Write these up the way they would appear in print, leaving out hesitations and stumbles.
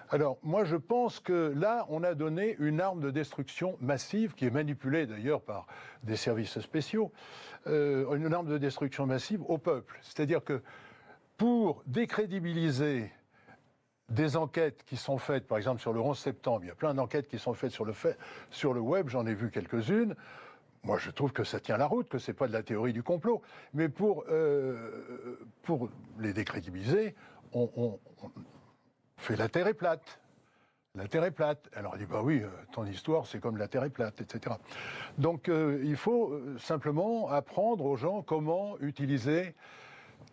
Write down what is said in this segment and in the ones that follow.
Alors, moi, je pense que là, on a donné une arme de destruction massive, qui est manipulée d'ailleurs par des services spéciaux, une arme de destruction massive au peuple. C'est-à-dire que pour décrédibiliser des enquêtes qui sont faites, par exemple sur le 11 septembre, il y a plein d'enquêtes qui sont faites sur le web, j'en ai vu quelques-unes. Moi, je trouve que ça tient la route, que c'est pas de la théorie du complot. Mais pour les décrédibiliser, on fait la Terre est plate. La Terre est plate. Alors il dit, bah oui, ton histoire, c'est comme la Terre est plate, etc. Donc il faut simplement apprendre aux gens comment utiliser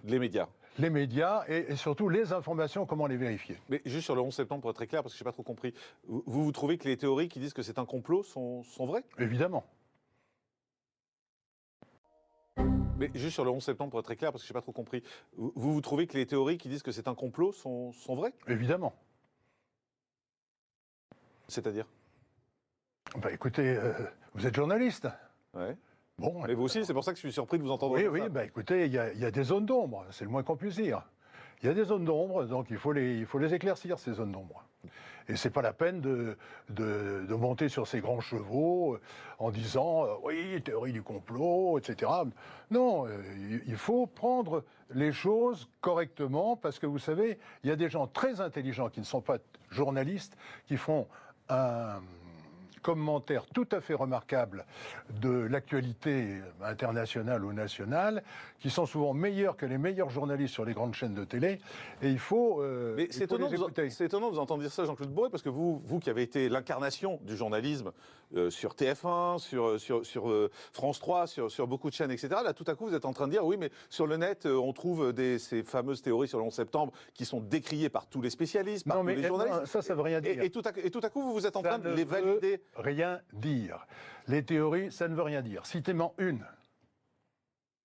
Les médias. les médias et surtout les informations, comment les vérifier. Mais juste sur le 11 septembre, pour être très clair, parce que je n'ai pas trop compris, vous trouvez que les théories qui disent que c'est un complot sont vraies? Évidemment. Mais juste sur le 11 septembre, pour être très clair, parce que je n'ai pas trop compris, vous trouvez que les théories qui disent que c'est un complot sont vraies? Évidemment. C'est-à-dire? Bah écoutez, vous êtes journaliste. Ouais. Bon, Mais vous aussi, c'est pour ça que je suis surpris de vous entendre oui, dire oui, ça. bah écoutez, il y a des zones d'ombre, c'est le moins qu'on puisse dire. Il y a des zones d'ombre, donc il faut les éclaircir, ces zones d'ombre. Et c'est pas la peine de monter sur ces grands chevaux en disant oui, théorie du complot, etc. Non, il faut prendre les choses correctement, parce que vous savez, il y a des gens très intelligents qui ne sont pas journalistes, qui font un commentaire tout à fait remarquable de l'actualité internationale ou nationale, qui sont souvent meilleurs que les meilleurs journalistes sur les grandes chaînes de télé, et il faut Mais c'est étonnant, les écouter. c'est étonnant de vous entendre dire ça, Jean-Claude Bourret, parce que vous qui avez été l'incarnation du journalisme sur TF1, sur France 3, sur beaucoup de chaînes, etc., là, tout à coup, vous êtes en train de dire, oui, mais sur le net, on trouve ces fameuses théories sur le 11 septembre qui sont décriées par tous les spécialistes, par tous les journalistes. Non, ça veut rien dire. Et tout à coup, vous êtes en train de les valider. Rien dire. Les théories, ça ne veut rien dire. Citez-moi une.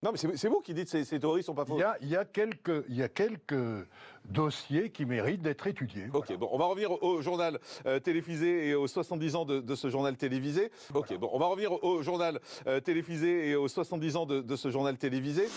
Non, mais c'est vous qui dites que ces théories ne sont pas fausses. Il y a quelques dossiers qui méritent d'être étudiés. Ok, Voilà. bon, on va revenir au journal télévisé et aux 70 ans de ce journal télévisé. Ok, bon, on va revenir au journal télévisé et aux 70 ans de ce journal télévisé.